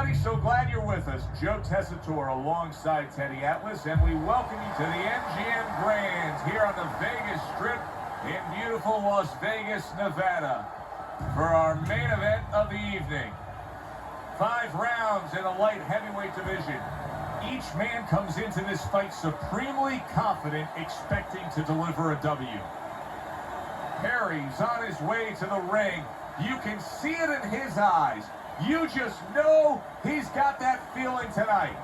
everybody. So glad you're with us. Joe Tessitore alongside Teddy Atlas, and we welcome you to the MGM Grand here on the Vegas Strip in beautiful Las Vegas, Nevada, for our main event of the evening. 5 rounds in the light heavyweight division. Each man comes into this fight supremely confident, expecting to deliver a W. Perry's on his way to the ring. You can see it in his eyes. You just know he's got that feeling tonight.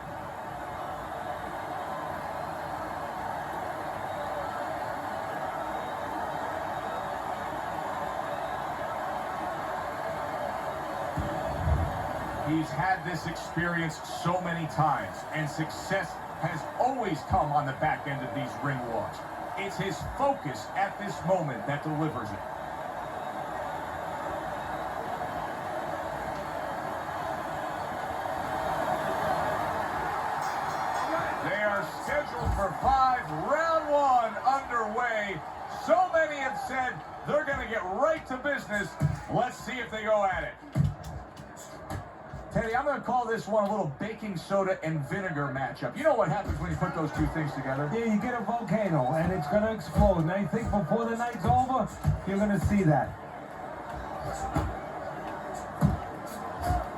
He's had this experience so many times, and success has always come on the back end of these ring wars. It's his focus at this moment that delivers it. They are scheduled for 5. Round 1 underway. So many have said they're going to get right to business. Let's see if they go at it. Teddy, I'm going to call this one a little baking soda and vinegar matchup. You know what happens when you put those two things together? Yeah, you get a volcano, and it's going to explode. And I think before the night's over, you're going to see that.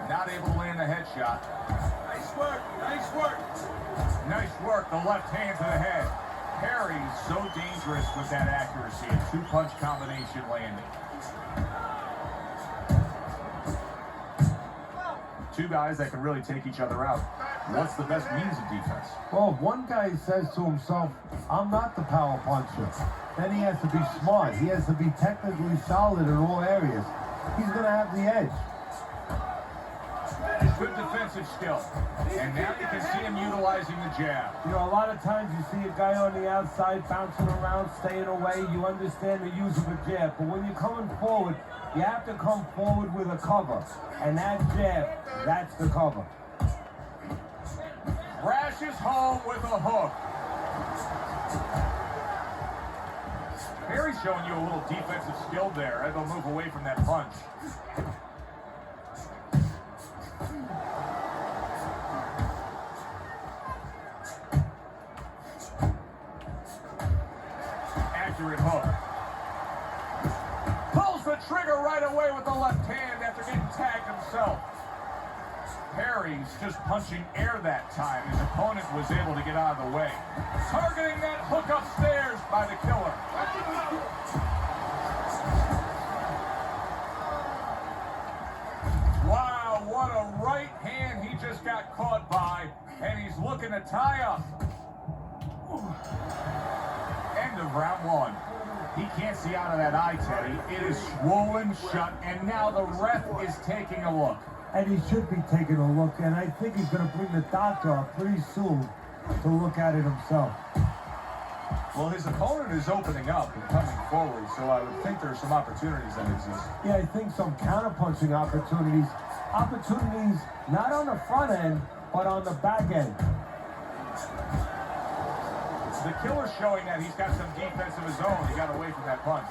Not able to land the headshot. Nice work, nice work. Nice work, the left hand to the head. Perry's so dangerous with that accuracy. A 2-punch combination landing. 2 guys that can really take each other out. What's the best means of defense? Well, if one guy says to himself, I'm not the power puncher, then he has to be smart. He has to be technically solid in all areas. He's going to have the edge. Good defensive skill. And now you can see him utilizing the jab. You know, a lot of times you see a guy on the outside bouncing around, staying away. You understand the use of a jab. But when you're coming forward, you have to come forward with a cover. And that jab, that's the cover. Crashes home with a hook. Perry's showing you a little defensive skill there. They'll move away from that punch. Accurate hook. Pulls the trigger right away with the left hand after getting tagged himself. Perry's just punching air that time. His opponent was able to get out of the way. Targeting that hook upstairs by the killer. Wow, what a right hand he just got caught by. And he's looking to tie up. End of round 1. He can't see out of that eye, Teddy. It is swollen shut, and now the ref is taking a look. And he should be taking a look, and I think he's going to bring the doctor up pretty soon to look at it himself. Well, his opponent is opening up and coming forward, so I would think there's some opportunities that exist. Yeah, I think some counter-punching opportunities. Opportunities not on the front end, but on the back end. The killer's showing that he's got some defense of his own. He got away from that punch.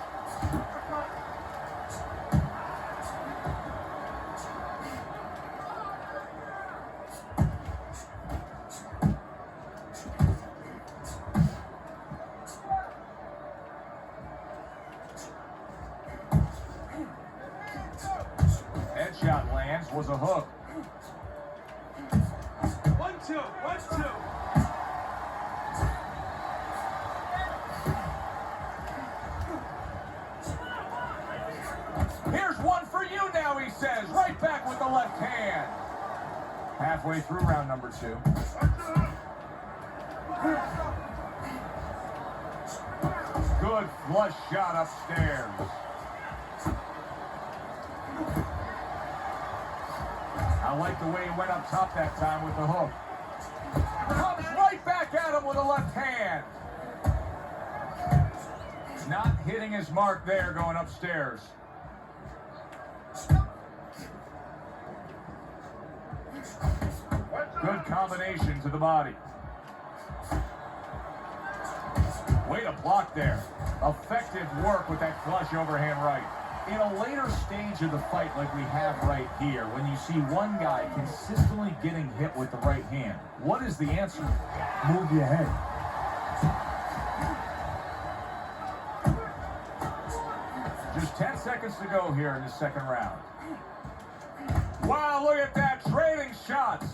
Headshot lands, was a hook. 1-2, 1-2. Here's one for you now, he says. Right back with the left hand. Halfway through round number 2. Good flush shot upstairs. I like the way he went up top that time with the hook. Comes right back at him with a left hand. Not hitting his mark there going upstairs. Good combination to the body. Way to block there. Effective work with that flush overhand right. In a later stage of the fight like we have right here, when you see one guy consistently getting hit with the right hand, what is the answer? Move your head. Just 10 seconds to go here in the second round. Wow, look at that, trading shots.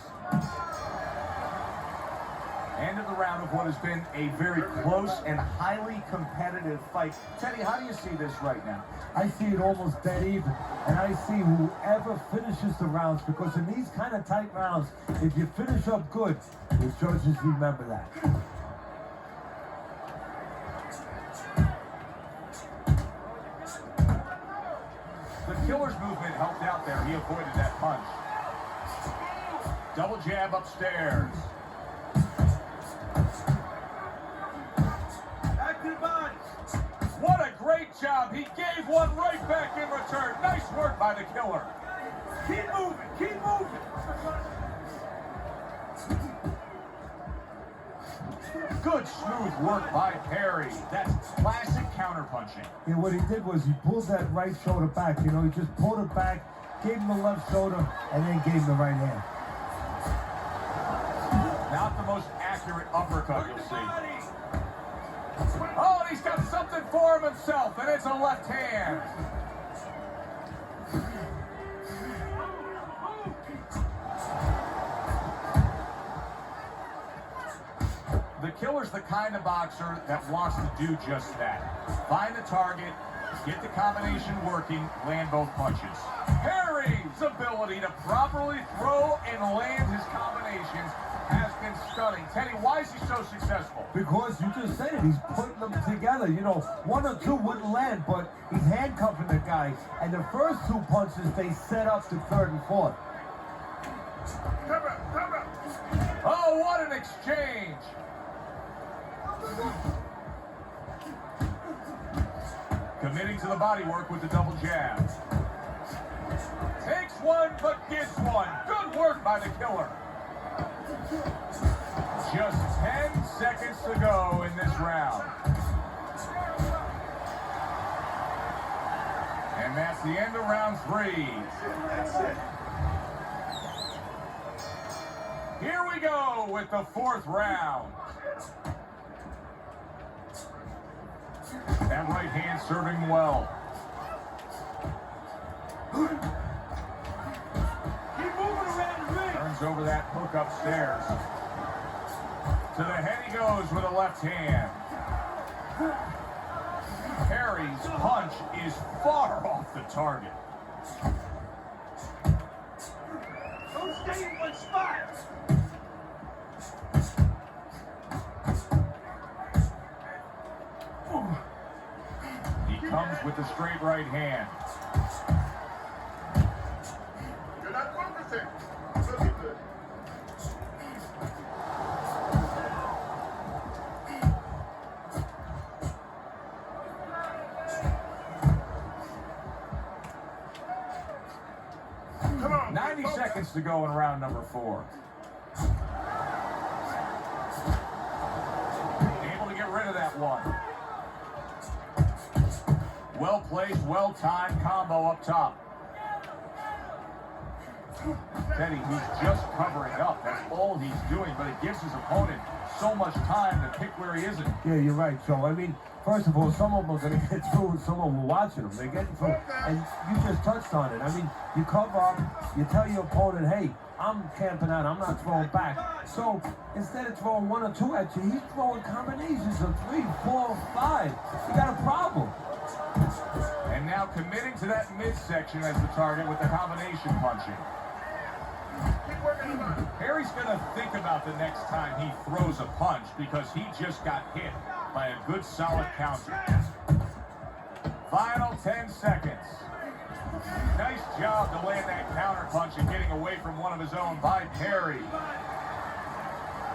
End of the round of what has been a very close and highly competitive fight. Teddy, how do you see this right now? I see it almost dead even, and I see whoever finishes the rounds, because in these kind of tight rounds, if you finish up good, the judges remember that. The killer's movement helped out there. He avoided that punch. Double jab upstairs. Back to the body. What a great job. He gave one right back in return. Nice work by the killer. Keep moving. Keep moving. Good smooth work by Perry. That's classic counterpunching. Yeah, what he did was he pulled that right shoulder back. You know, he just pulled it back, gave him the left shoulder, and then gave him the right hand. Not the most accurate uppercut you'll see. Oh, he's got something for himself, and it's a left hand. The killer's the kind of boxer that wants to do just that. Find the target, get the combination working, land both punches. Perry's ability to properly throw and land his combinations has been stunning. Teddy, why is he so successful? Because you just said it, he's putting them together. You know, one or two wouldn't land, but he's handcuffing the guy. And the first two punches, they set up the third and fourth. Oh, what an exchange! Committing to the body work with the double jab. Takes one, but gets one. Good work by the killer. Just 10 seconds to go in this round. And that's the end of round 3. That's it. Here we go with the 4th round. That right hand serving well. Keep moving around the ring. Turns over that hook upstairs. To the head he goes with a left hand. Perry's punch is far off the target. Don't stay in one spot. He comes with the straight right hand. You're not focusing. Looking good. Come on. 90 seconds to go in round number 4. Able to get rid of that one. Well placed, well timed combo up top. Teddy, he's just covering up. That's all he's doing, but it gives his opponent so much time to pick where he isn't. Yeah, you're right, Joe. I mean, first of all, some of them are going to get through, some of them are watching them. They're getting through, and you just touched on it. I mean, you cover up, you tell your opponent, hey, I'm camping out, I'm not throwing back. So instead of throwing 1 or 2 at you, he's throwing combinations of 3, 4, 5. You got a problem. And now committing to that midsection as the target with the combination punching. Perry's going to think about the next time he throws a punch because he just got hit by a good solid counter. Final 10 seconds. Nice job to land that counter punch and getting away from one of his own by Perry.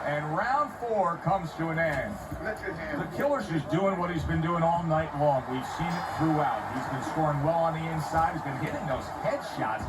And round 4 comes to an end. The killer's just doing what he's been doing all night long. We've seen it throughout. He's been scoring well on the inside. He's been hitting those headshots.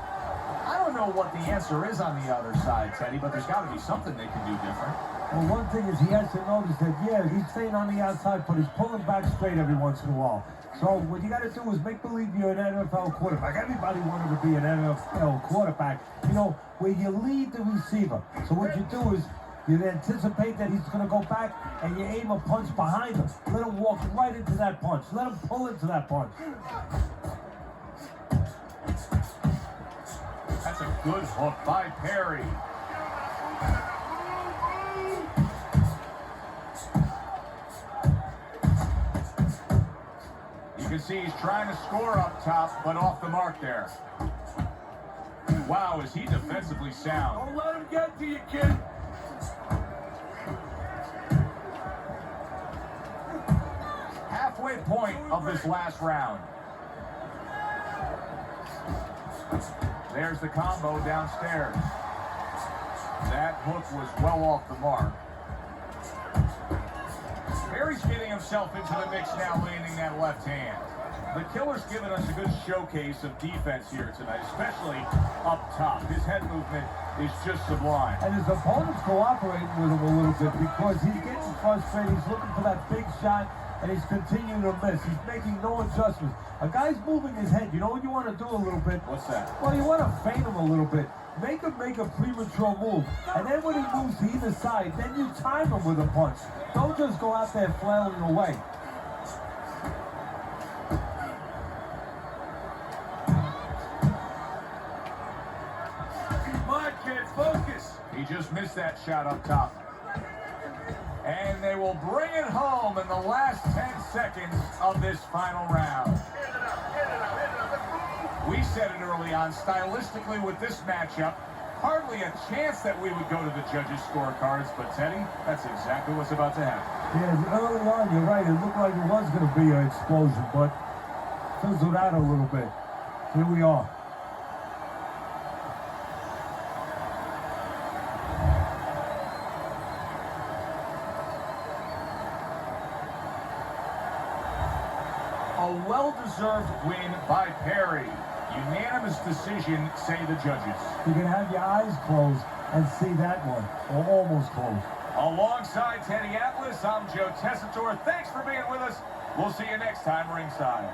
I don't know what the answer is on the other side, Teddy, but there's got to be something they can do different. Well, one thing is he has to notice that, yeah, he's staying on the outside, but he's pulling back straight every once in a while. So what you got to do is make believe you're an NFL quarterback. Everybody wanted to be an NFL quarterback, you know, where you lead the receiver. So what you do is you anticipate that he's going to go back, and you aim a punch behind him. Let him walk right into that punch. Let him pull into that punch. That's a good hook by Perry. You can see he's trying to score up top, but off the mark there. Wow, is he defensively sound. Don't let him get to you, kid. Halfway point of this last round. There's the combo downstairs. That hook was well off the mark. Perry's getting himself into the mix now, landing that left hand. The killer's given us a good showcase of defense here tonight, especially up top. His head movement is just sublime. And his opponent's cooperating with him a little bit because he's getting frustrated. He's looking for that big shot, and he's continuing to miss. He's making no adjustments. A guy's moving his head. You know what you want to do a little bit? What's that? Well, you want to feint him a little bit. Make him make a premature move. And then when he moves to either side, then you time him with a punch. Don't just go out there flailing away. Come on, kid, focus. He just missed that shot up top. And they will bring it home in the last 10 seconds of this final round. We said it early on, stylistically with this matchup, hardly a chance that we would go to the judges' scorecards, but Teddy, that's exactly what's about to happen. Yeah, early on, you're right. It looked like it was going to be an explosion, but fizzled out a little bit. Here we are. A well-deserved win by Perry. Unanimous decision, say the judges. You can have your eyes closed and see that one, or almost closed. Alongside Teddy Atlas, I'm Joe Tessitore. Thanks for being with us. We'll see you next time ringside.